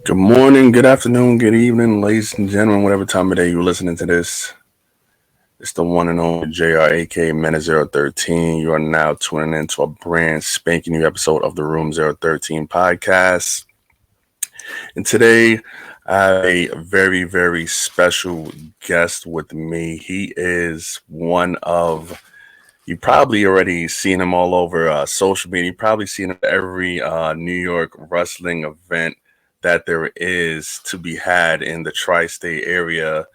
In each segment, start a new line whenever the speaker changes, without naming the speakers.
Good morning, good afternoon, good evening, ladies and gentlemen, whatever time of day you're listening to this. It's the one and only JR, Man013. You are now tuning into a brand spanking new episode of the Room 013 podcast. And today, I have a very, very special guest with me. He is one of, you probably already seen him all over social media. You probably seen him at every New York wrestling event that there is to be had in the tri-state area.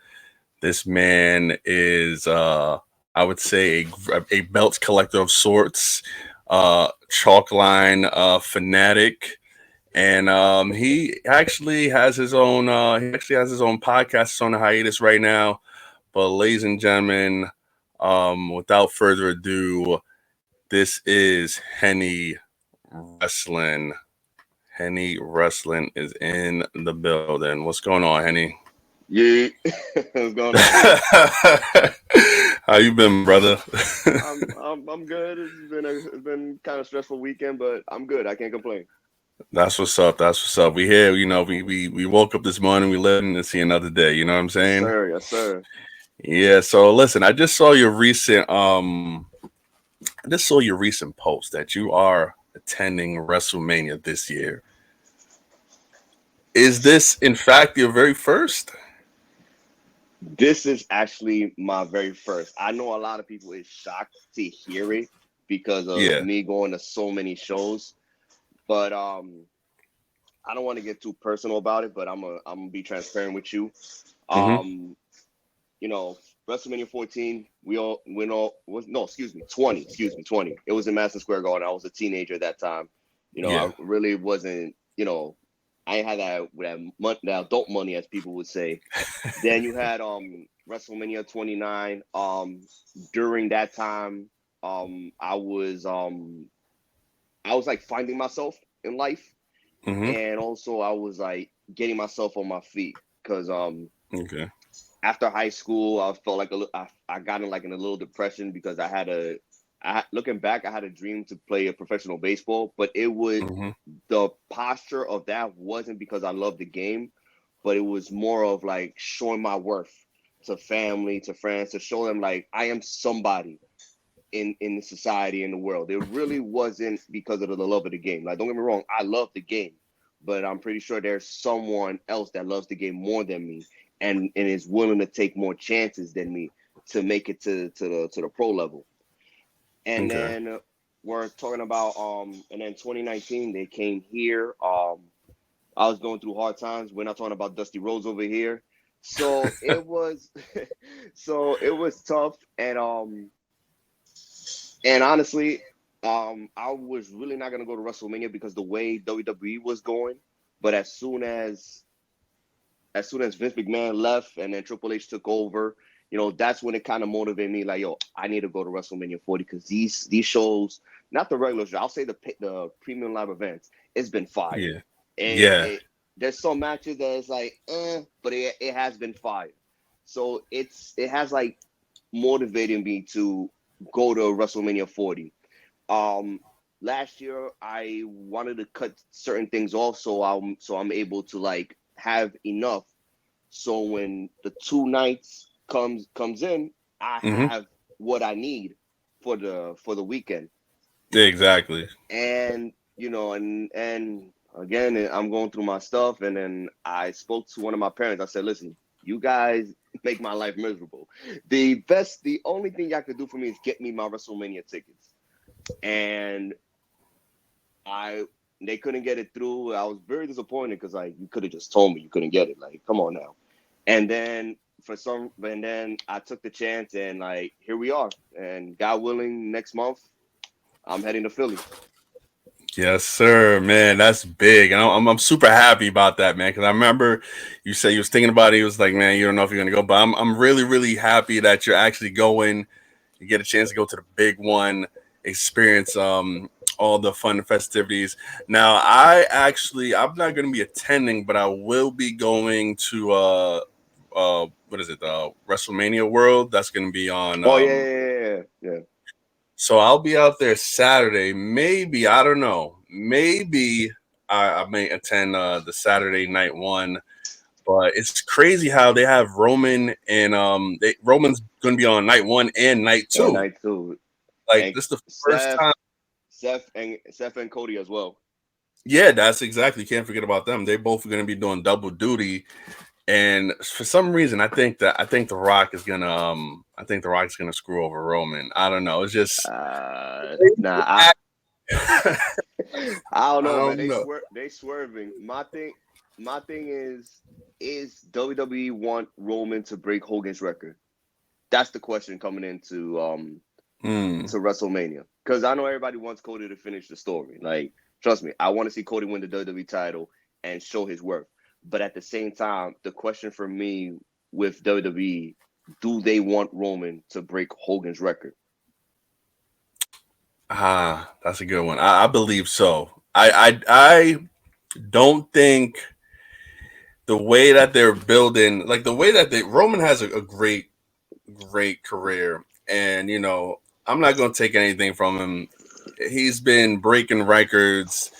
This man is, I would say, a belt collector of sorts, chalk line fanatic, and he actually has his own. He actually has his own podcast. It's on a hiatus right now. But, ladies and gentlemen, without further ado, this is Henny Wrestling. Henny Wrestling is in the building. What's going on, Henny?
Yeah, what's going on?
How you been, brother?
I'm good. It's been kind of stressful weekend, but I'm good. I can't complain.
That's what's up. That's what's up. We here. We woke up this morning. We living to see another day. You know what I'm
Yes,
saying?
sir. Yes, sir.
Yeah. So listen, I just saw your recent post that you are attending WrestleMania this year. Is this in fact your very first?
This is actually my very first. I know a lot of people is shocked to hear it because of
Yeah.
me going to so many shows, but I don't want to get too personal about it. But I'm gonna be transparent with you.
Mm-hmm.
Um, you know, WrestleMania 14, we all was no, excuse me, 20, excuse me, 20. It was in Madison Square Garden. I was a teenager at that time.
Yeah.
I really wasn't, I ain't had that adult money, as people would say. Then you had WrestleMania 29. During that time, I was like finding myself in life,
Mm-hmm.
and also I was like getting myself on my feet because
Okay.
after high school, I felt like I got in like in a little depression because looking back, I had a dream to play a professional baseball, but
Mm-hmm.
the posture of that wasn't because I loved the game, but it was more of like showing my worth to family, to friends, to show them like I am somebody in the society, in the world. It really wasn't because of the love of the game. Like, don't get me wrong, I love the game, but I'm pretty sure there's someone else that loves the game more than me and is willing to take more chances than me to make it to the pro level. And
Okay.
then we're talking about and then 2019 they came here. I was going through hard times. We're not talking about Dusty Rhodes over here. So it was tough, and honestly, I was really not gonna go to WrestleMania because the way WWE was going. But as soon as Vince McMahon left and then Triple H took over, that's when it kind of motivated me. Like, yo, I need to go to WrestleMania 40 because these shows, not the regular show, I'll say the premium live events, it's been fire.
Yeah.
And
Yeah.
there's some matches that is like, but it has been fire. So it has like motivated me to go to WrestleMania 40. Um, Last year I wanted to cut certain things off so I'm able to like have enough so when the two nights comes in, I
Mm-hmm.
have what I need for the weekend.
Yeah, exactly.
And and again, I'm going through my stuff, and then I spoke to one of my parents. I said, "Listen, you guys make my life miserable. The only thing y'all could do for me is get me my WrestleMania tickets." And I they couldn't get it through. I was very disappointed because like you could have just told me you couldn't get it. Like, come on now. And then I took the chance, and like here we are. And God willing, next month I'm heading to Philly.
Yes, sir, man. That's big, and I'm super happy about that, man. Because I remember you said you was thinking about it. You was like, man, you don't know if you're gonna go, but I'm really really happy that you're actually going. You get a chance to go to the big one, experience all the fun festivities. Now, I'm not gonna be attending, but I will be going to what is it, WrestleMania World. That's gonna be on
Oh yeah, yeah, yeah, yeah.
so I'll be out there Saturday. Maybe, I don't know. Maybe I may attend the Saturday night one, but it's crazy how they have Roman and Roman's going to be on night one and night
and
two.
night two,
Like
and
this is the first
Seth,
time.
Seth and Cody as well.
Yeah, that's exactly. You can't forget about them. They both are going to be doing double duty, and for some reason, I think the Rock is gonna I think the Rock's gonna screw over Roman. I don't know. It's just
Nah,
I
I don't know, man.
don't know.
They swerving. My thing is WWE want Roman to break Hogan's record? That's the question coming into
Hmm.
to WrestleMania. Because I know everybody wants Cody to finish the story. Like, trust me, I want to see Cody win the WWE title and show his worth. But at the same time, the question for me with WWE, do they want Roman to break Hogan's record?
That's a good one. I believe so. I don't think the way that they're building, like the way that they Roman has a great career, and I'm not gonna take anything from him. He's been breaking records,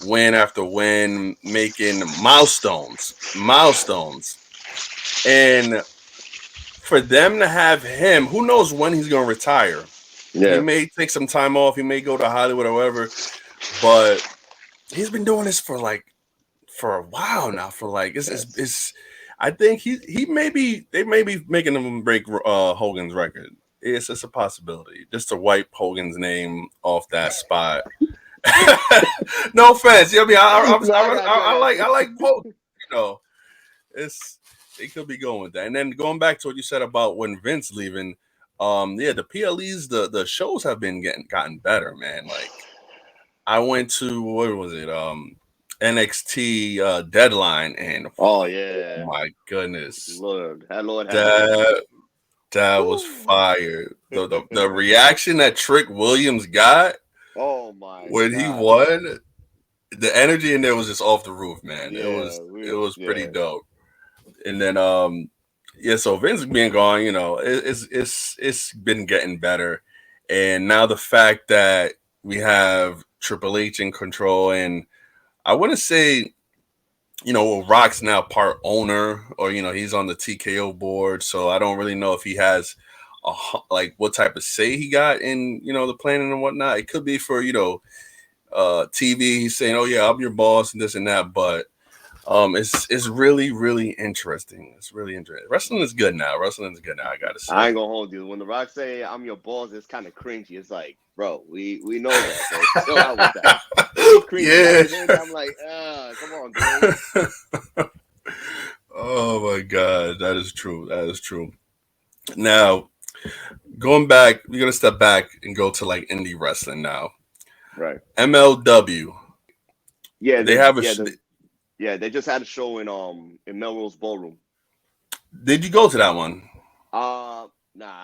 win after win, making milestones, and for them to have him, who knows when he's gonna retire? He
Yeah.
may take some time off. He may go to Hollywood or whatever, but he's been doing this for a while now. For like
Yes.
it's I think he may be they may be making him break Hogan's record. It's a possibility just to wipe Hogan's name off that spot. No offense, you know what I mean.
No, I got you. I got
I
you.
like Hogan. You know, it's it could be going with that. And then going back to what you said about when Vince leaving, yeah, the PLEs, the shows have been gotten better, man. Like I went to what was it, NXT Deadline, and
Oh
oh
yeah,
my goodness,
Lord have mercy.
that that was
Woo.
fire. The reaction that Trick Williams got
Oh my
when he
God.
won, the energy in there was just off the roof, man.
Yeah,
It was pretty
yeah.
dope. And then yeah, so Vince being gone, it's been getting better. And now the fact that we have Triple H in control, and I wouldn't say, Rock's now part owner, or he's on the TKO board, so I don't really know if he has like what type of say he got in the planning and whatnot. It could be for TV. He's saying, "Oh yeah, I'm your boss," and this and that, but it's really really interesting. It's really interesting. Wrestling is good now. Wrestling is good now. I gotta
I
say.
ain't gonna hold you. When The Rock say I'm your boss, it's kind of cringy. It's like, bro, we know that, bro. Chill out with that. It'd be cringy. At
Yeah.
the same time, like, come on, dude.
Oh my god, that is true. That is true. Now, going back, we're gonna step back and go to like indie wrestling now.
Right.
MLW.
Yeah,
They have a.
they just had a show in Melrose Ballroom.
Did you go to that one?
Nah,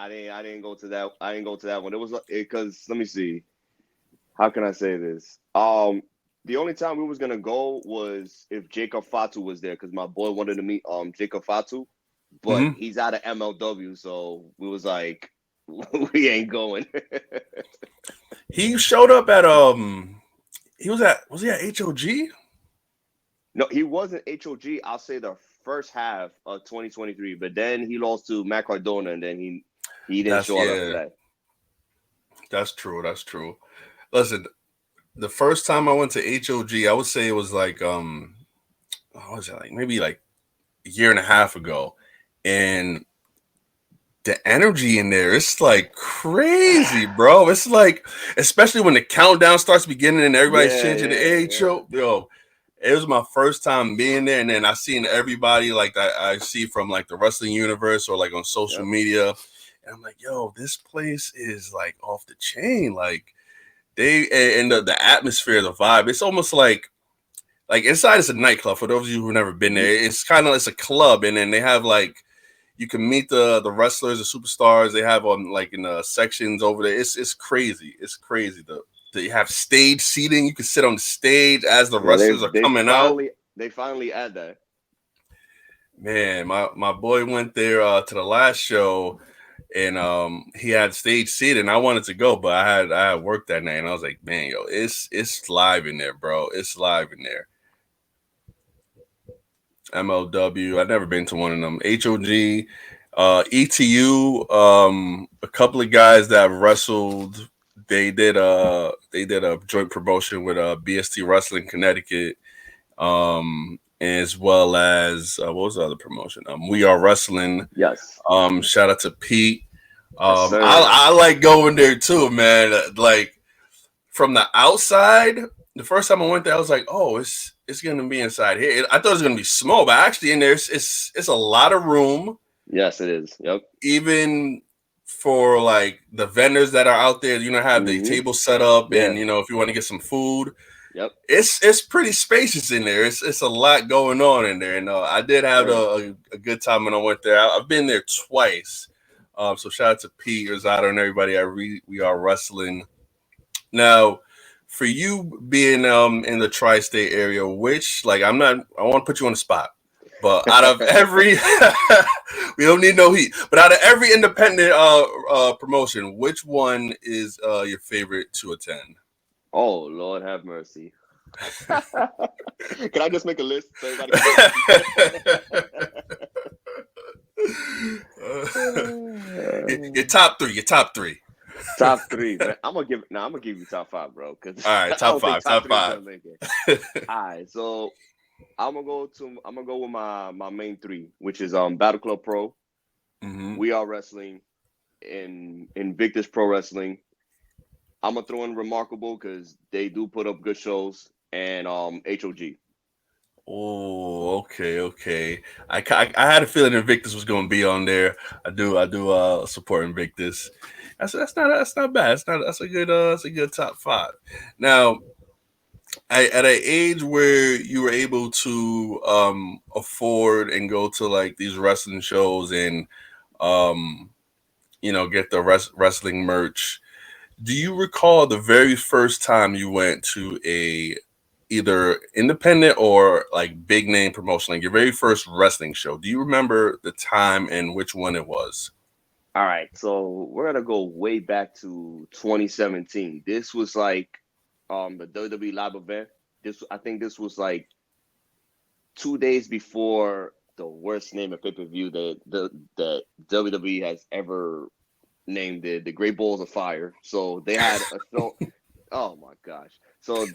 I didn't go to that. I didn't go to that one. It was because let me see. How can I say this? The only time we was gonna go was if Jacob Fatu was there, because my boy wanted to meet Jacob Fatu, but
Hmm.
he's out of MLW, so we was like, we ain't going.
He showed up at He was he at HOG?
No, he wasn't HOG. I'll say the first half of 2023, but then he lost to Matt Cardona, and then he didn't
That's
show up after
yeah.
that.
That's true. That's true. Listen, the first time I went to HOG, I would say it was like what was it, like maybe like a year and a half ago, and the energy in there, it's like crazy, bro. It's like, especially when the countdown starts beginning and everybody's
Yeah,
changing the
yeah, yeah.
HO, yo. It was my first time being there, and then I seen everybody like I see from like the wrestling universe or like on social
Yep.
media, and I'm like, yo, this place is like off the chain. Like and the atmosphere, the vibe. It's almost like inside it's a nightclub. For those of you who've never been there, it's a club, and then they have like you can meet the wrestlers, the superstars. They have on like in the sections over there. It's crazy. It's crazy. They have stage seating. You can sit on the stage as the
Yeah,
wrestlers are coming out.
they finally add that.
Man, my boy went there to the last show, and he had stage seating. And I wanted to go, but I had work that night, and I was like, man, yo, it's live in there, bro. It's live in there. MLW. I've never been to one of them. HOG, ETU. A couple of guys that wrestled. They did a joint promotion with BST Wrestling Connecticut, as well as what was the other promotion? We Are Wrestling.
Yes.
Shout out to Pete.
Yes, sir.
I like going there too, man. Like from the outside, the first time I went there, I was like, "Oh, it's gonna be inside here." I thought it was gonna be small, but actually in there, it's a lot of room,
Yes, it is. Yep.
even for like the vendors that are out there. Have the
Mm-hmm.
table set up, and
Yeah.
if you want to get some food,
Yep.
it's pretty spacious in there. It's a lot going on in there, and I did have
Sir.
a good time when I went there. I've been there twice. So shout out to Pete, Rosado, and everybody. We are wrestling. Now, for you being in the tri-state area, which like I want to put you on the spot, but out of every, we don't need no heat. But out of every independent promotion, which one is your favorite to attend?
Oh, Lord have mercy. Can I just make a list so everybody can
Your top three. Your top three.
top three, but I'm gonna give you top five, bro, because
All right,
I
top
don't think
five.
top
Top
three is
five.
gonna make it. All right, so I'm gonna go with my main three, which is Battle Club Pro,
Mm-hmm.
We Are Wrestling, and Invictus Pro Wrestling. I'm gonna throw in Remarkable because they do put up good shows, and HOG.
Oh, okay, okay. I had a feeling Invictus was going to be on there. I do support Invictus. That's not bad. That's a good top five. Now, at an age where you were able to afford and go to like these wrestling shows and um get the wrestling merch, do you recall the very first time you went to a either independent or like big name promotion, like your very first wrestling show? Do you remember the time and which one it was?
All right, so we're gonna go way back to 2017. This was like the WWE live event. I think this was like 2 days before the worst name of pay per view that WWE has ever named it, the Great Balls of Fire. So they had a show. Oh my gosh! So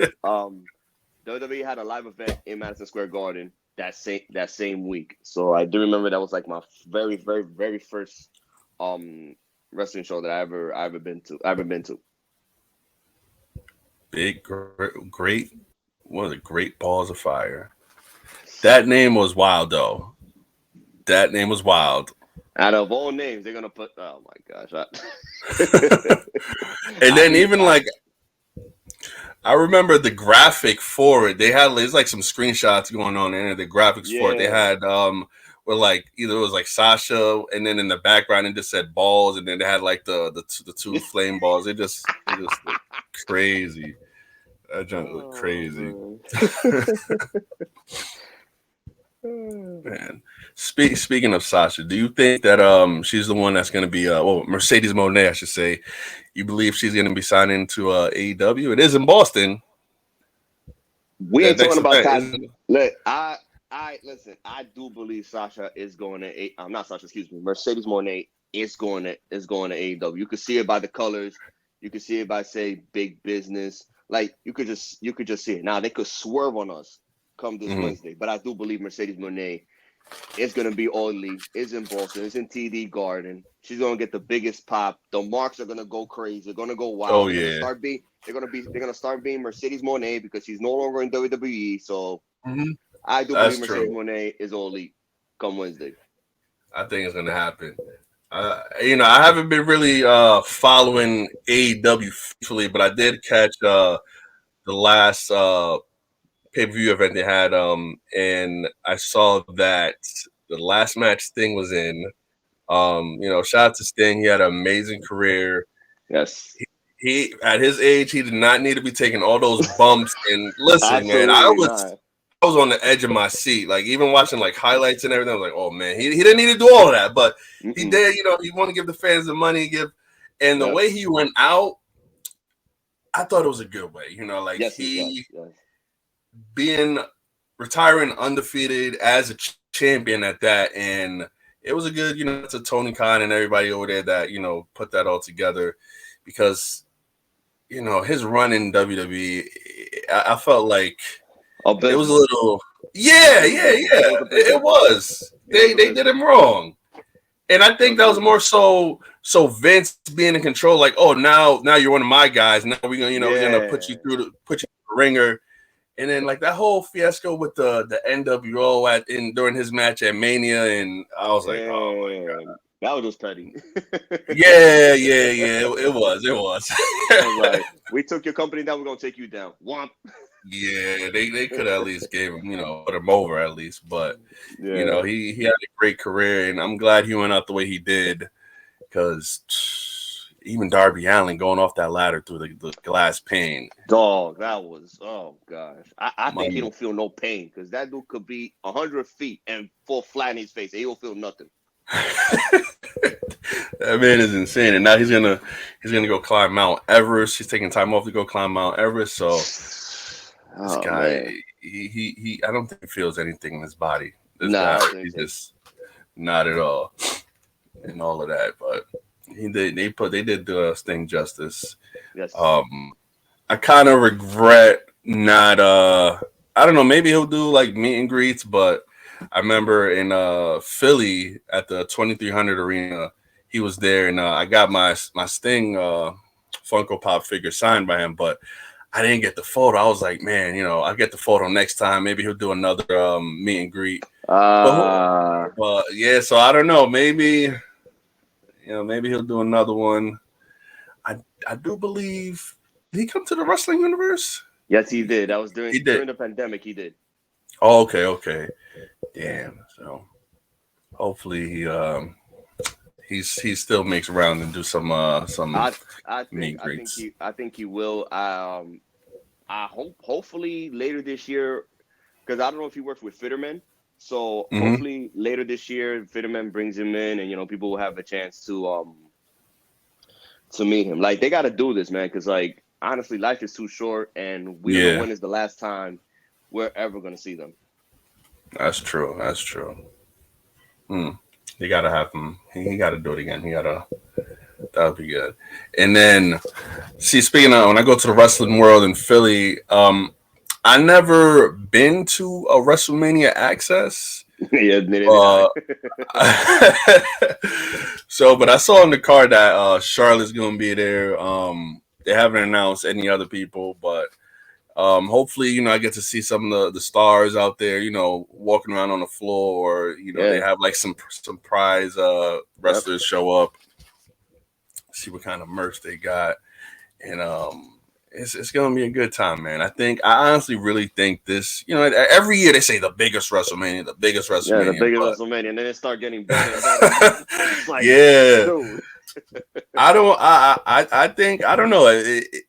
WWE had a live event in Madison Square Garden that same week. So I do remember that was like my very very very first um wrestling show that I ever been to. I ever been to.
Big, great, one of the great balls of fire. That name was wild, though. That name was wild.
Out of all names, they're gonna put. Oh my gosh!
And
I
then
need.
even like I remember the graphic for it. They had there's like some screenshots going on in there. The graphics for it. They
Yeah.
had where like either it was like Sasha, and then in the background it just said balls, and then they had like the two flame balls. It just looked crazy. That junk looked crazy.
Oh man.
Man. Speaking of Sasha, do you think that she's the one that's going to be well, Mercedes Monet, I should say? You believe she's going to be signing to AEW? It is in Boston.
We
That
ain't talking
next
about
event
Sasha.
is.
Look, I listen. I do believe Sasha is going to. I'm not Sasha. Excuse me. Mercedes Monet is going to AEW. You could see it by the colors. You could see it by say big business. Like you could just see it. Now they could swerve on us come this
Mhm.
Wednesday, but I do believe Mercedes Monet is going to be oily. Is in Boston. Is in TD Garden. She's going to get the biggest pop. The marks are going to go crazy. They're going to go
Oh
wild. They're going to
yeah.
start being. They're going to start being Mercedes Monet because she's no longer in WWE. So
Mhm.
I do believe
That's
Mercedes
true.
Monet is all elite come Wednesday.
I think it's going to happen. I haven't been really following AEW faithfully, but I did catch the last pay per view event they had, and I saw that the last match Sting was in. Shout out to Sting. He had an amazing career.
Yes,
He at his age, he did not need to be taking all those bumps. And listen, man, I
absolutely
was
not.
I was on the edge of my seat. Like even watching like highlights and everything, I was like, oh man, he didn't need to do all of that, but he
Mm-mm.
did. He want to give the fans the money, and the
Yep.
way he went out, I thought it was a good way. Like
Yes,
he
yes.
being retiring undefeated as a champion at that, and it was a good, to Tony Khan and everybody over there that put that all together, because his run in WWE, I felt like it was a
Abysmal.
little, yeah,
It was
yeah,
abysmal. It
yeah,
was
it
abysmal.
was.
It was
They did
abysmal.
him wrong. And I
It
think
was
that was
abysmal.
more so Vince being in control, like, oh, now you're one of my guys. Now we're gonna
Yeah.
put you through the ringer. And then like that whole fiasco with the NWO during his match at Mania, and I was like, oh my god.
And that was just petty.
Yeah, yeah, yeah. It was.
I was like, we took your company down, we're gonna take you down. Womp.
Yeah, they could at least gave him, put him over at least. But
Yeah.
he had a great career, and I'm glad he went out the way he did, because even Darby Allin going off that ladder through the glass pane.
Dog, that was, oh gosh. I
My,
think he don't feel no pain because that dude could be 100 feet and fall flat in his face. He don't feel nothing.
that man is insane, and now he's gonna go climb Mount Everest. He's taking time off to go climb Mount Everest. So this
Oh
guy,
man.
he I don't think he feels anything in his body. This
Nah, I
guy,
don't think
he's
so.
just not at all, and all of that. But they did the Sting justice.
Yes.
Um, I kind of regret not. I don't know. Maybe he'll do like meet and greets, but I remember in Philly at the 2300 arena, he was there, and I got my Sting Funko Pop figure signed by him, but I didn't get the photo. I was like, man, I'll get the photo next time. Maybe he'll do another meet and greet. But
Uh
yeah, so I don't know. Maybe he'll do another one. I I do believe, did he come to the wrestling universe?
yes, he did. That was
He
during
did.
the pandemic. He did.
Oh, okay, okay. Damn. So hopefully he still makes around and do some
I I
meet
think
and
I think
greets.
he will. I hope hopefully later this year because I don't know if he works with Fitterman. So
Hmm.
hopefully later this year, Fitterman brings him in, and people will have a chance to meet him. Like they got to do this, man, because like honestly, life is too short, and we don't know
Yeah,
when is the last time we're ever gonna see them.
that's true. That's true. Hmm. He gotta have him. He gotta do it again. That would be good. And then, see, speaking of, when I go to the wrestling world in Philly, I never been to a WrestleMania Access.
Yeah, neither did I.
Uh, but I saw on the card that Charlotte's gonna be there. They haven't announced any other people, but hopefully, I get to see some of the stars out there, walking around on the floor, or they
Yeah.
have like some prize
Yep.
wrestlers show up, see what kind of merch they got, and it's gonna be a good time, man. I honestly really think this. Every year they say the biggest
Yeah, the
WrestleMania,
biggest
but
WrestleMania, and then it start getting better and better. It's like,
yeah,
dude.
I don't. I think I don't know.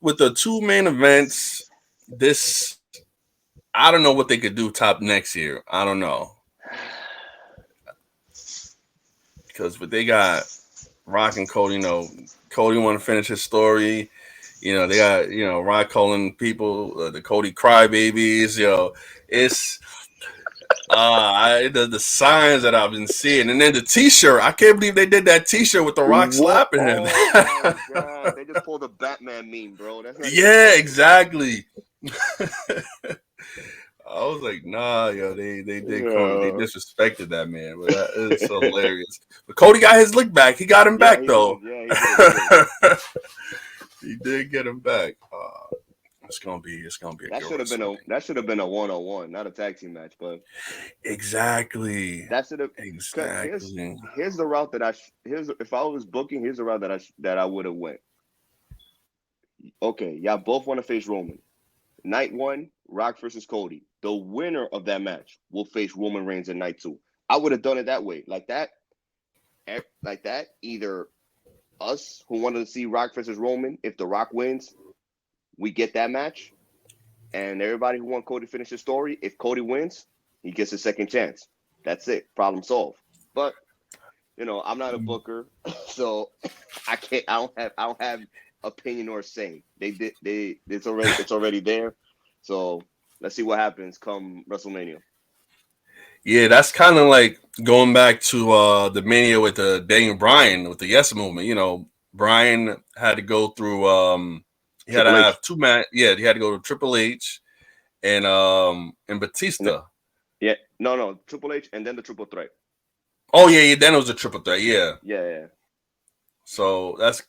With the two main events, this I don't know what they could do top next year. I don't know, because what they got, Rock and Cody. Cody want to finish his story. They got Rock calling people the Cody crybabies. It's the signs that I've been seeing, and then the T-shirt. I can't believe they did that T-shirt with the Rock
What?
slapping him.
Oh my god! They just pulled a Batman meme, bro. That's not even
Yeah,
funny.
exactly. I was like, nah, they did Cody. They
Yeah.
disrespected that man, but that is hilarious. But Cody got his lick back. He got him
Yeah,
back
he
though.
did. Yeah, he did. He did.
He did get him back. It's gonna be a
That
good
should have been a
WrestleMania.
that should have been a 1-on-1, not a tag team match. But
Exactly.
that should have. Cause
Exactly.
here's the route that here's if I was booking, here's the route that I would have went. Okay, y'all both want to face Roman. Night one, Rock versus Cody. The winner of that match will face Roman Reigns in night two. I would have done it that way, like that, like that. Either us who wanted to see Rock versus Roman, if The Rock wins, we get that match, and everybody who want Cody to finish his story, if Cody wins, he gets a second chance. That's it. Problem solved. But I'm not a booker, so I can't. I don't have opinion or say. They did. It's already there. So Let's see what happens come WrestleMania.
Yeah, that's kind of like going back to the Mania with the Daniel Bryan with the Yes Movement. You know, Bryan had to go through. He had to
Triple H.
have two man. Yeah, he had to go to Triple H and
And then,
Batista.
yeah, no, Triple H, and then the Triple Threat.
Oh yeah, yeah. Then it was a triple threat. Yeah.
Yeah,
So that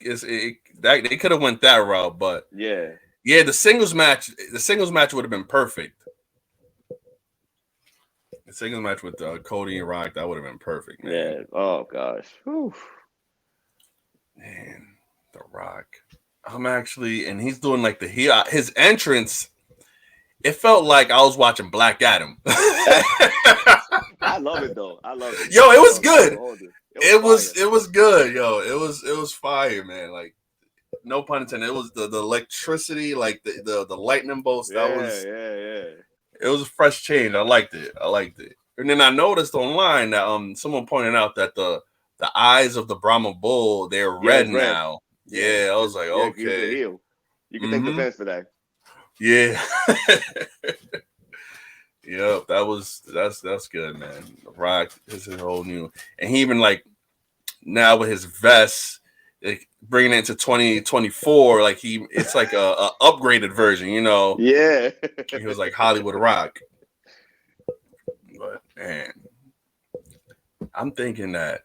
they could have went that route, but
yeah,
yeah, the singles match would have been perfect. The singles match with Cody and Rock, that would have been perfect, man.
yeah. Oh gosh. Whew.
Man, The Rock. I'm actually, and he's doing like his entrance. It felt like I was watching Black Adam.
I love it though. I love it.
Yo, it was
I'm not
good.
gonna hold you. It was
It was
fire.
it was good, yo. It was fire, man. Like no pun intended. It was the electricity, like the lightning bolts.
Yeah, yeah.
It was a fresh change. I liked it. And then I noticed online that someone pointed out that the eyes of the Brahma Bull, they're
Yeah,
red
it's red.
now.
Yeah,
Yeah, I was
because
like,
he was a
okay.
heel. You can thank the
Mm-hmm.
fans for that.
Yeah. Yep, that's good, man. The Rock is his whole new, and he even like now with his vest, like, bringing it into 2024, like it's like a upgraded version, you know.
Yeah.
He was like Hollywood Rock, but man, I'm thinking that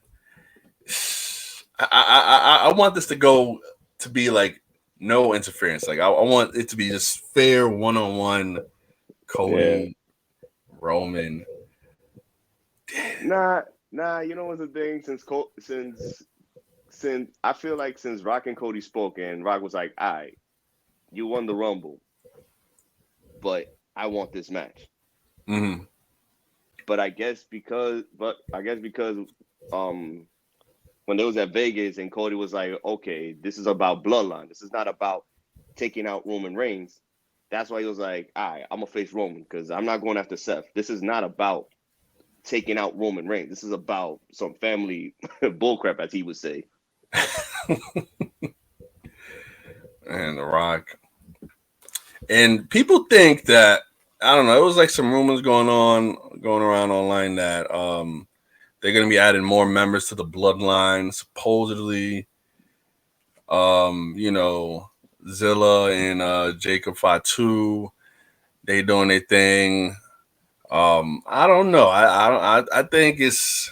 I want this to go to be like no interference. Like I want it to be just fair 1-on-1.
Yeah.
Cody, Roman.
Nah. You know what's the thing? Since I feel like since Rock and Cody spoke and Rock was like, "All right, you won the Rumble, but I want this match."
Mm-hmm.
But I guess because um when they was at Vegas and Cody was like, "Okay, this is about bloodline. This is not about taking out Roman Reigns." That's why he was like, "All right, I'm gonna face Roman because I'm not going after Seth. This is not about taking out Roman Reigns. This is about some family bullcrap, as he would say."
And The Rock. And people think that I don't know. It was like some rumors going around online that they're gonna be adding more members to the bloodline. Supposedly, you know, Zilla and Jacob Fatu, they doing their thing. I don't know. I think it's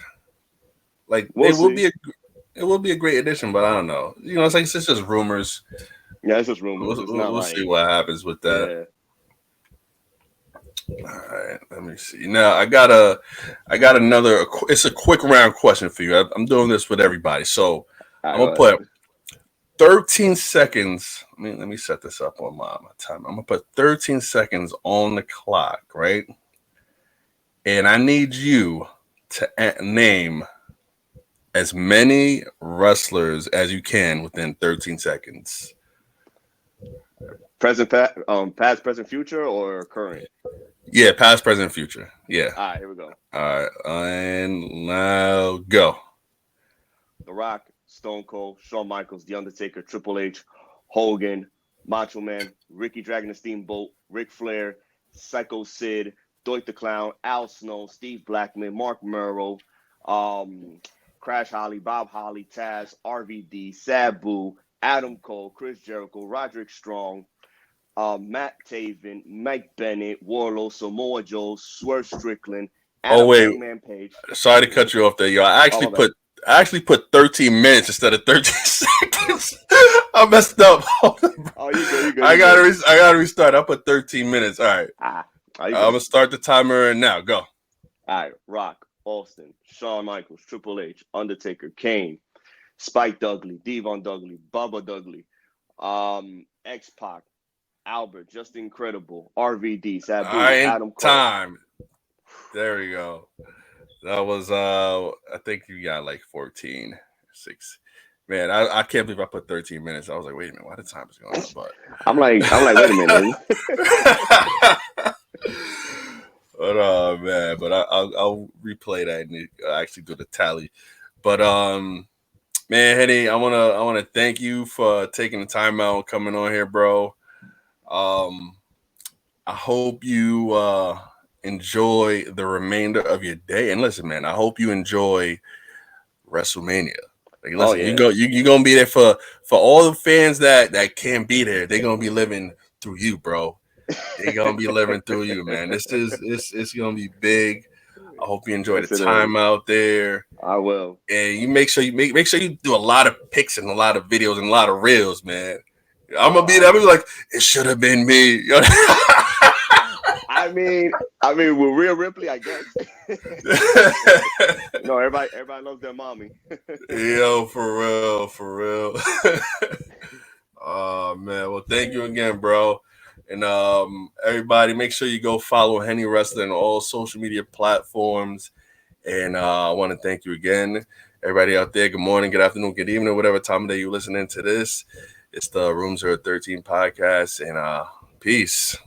like
We'll see.
it will be a great addition, but I don't know. You know, it's just rumors.
Yeah, it's just rumors. It's not
We'll see
like,
what happens with that.
yeah.
All right, let me see. Now I got another. It's a quick round question for you. I'm doing this with everybody, so
All right,
I'm
go
gonna
ahead.
put 13 seconds. Let me set this up on my time. I'm gonna put 13 seconds on the clock, right? And I need you to name as many wrestlers as you can within 13 seconds.
Past, present, future, or current.
Yeah, past, present, future. Yeah.
All right, here we go.
All right, and now go.
The Rock, Stone Cold, Shawn Michaels, The Undertaker, Triple H, Hogan, Macho Man, Ricky Dragon the Steamboat, Ric Flair, Psycho Sid, Doink the Clown, Al Snow, Steve Blackman, Mark Merrow, um, Crash Holly, Bob Holly, Taz, RVD, Sabu, Adam Cole, Chris Jericho, Roderick Strong, Matt Taven, Mike Bennett, Warlow, Samoa Joe, Swerve Strickland,
Oh
Adam
wait,
Hangman Page.
sorry to cut you off there, yo.
Oh, my bad.
I actually put 13 minutes instead of 13 seconds. I messed up.
Oh, you good, you good, you good.
I gotta restart. I put 13 minutes. All right.
Ah, oh, you
I'm
good.
gonna start the timer now. Go.
All right, Rock, Austin, Shawn Michaels, Triple H, Undertaker, Kane, Spike Dudley, Devon Dudley, Bubba Dudley, X Pac, Albert, Just Incredible, RVD,
All
Sabu,
right,
Adam Cole.
time. There we go. That was I think you got like 14, 6. Man, I can't believe I put 13 minutes. I was like, wait a minute, why the time is going up?
I'm like, wait a minute.
But but man, but I'll replay that and actually do the tally. But man, Henny, I wanna thank you for taking the time out and coming on here, bro. Um, I hope you enjoy the remainder of your day. And listen, man, I hope you enjoy Wrestlemania. Like,
Oh
listen,
yeah.
you gonna be there for all the fans that can't be there. They're gonna be living through you, bro. They're gonna be living through you, man. It's gonna be big. I hope you enjoy the
Yes, it is.
time out there.
I will.
And you make sure make sure you do a lot of pics and a lot of videos and a lot of reels, man. I'm gonna
Oh,
be there. I'm gonna be like, it should have been me.
I mean, with Rhea Ripley, I guess. Everybody loves their mommy.
Yo, for real, for real. Oh man, well, thank you again, bro. And everybody, make sure you go follow Henny Wrestling on all social media platforms. And I want to thank you again, everybody out there. Good morning, good afternoon, good evening, whatever time of day you're listening to this. It's the Room 013 podcast, and peace.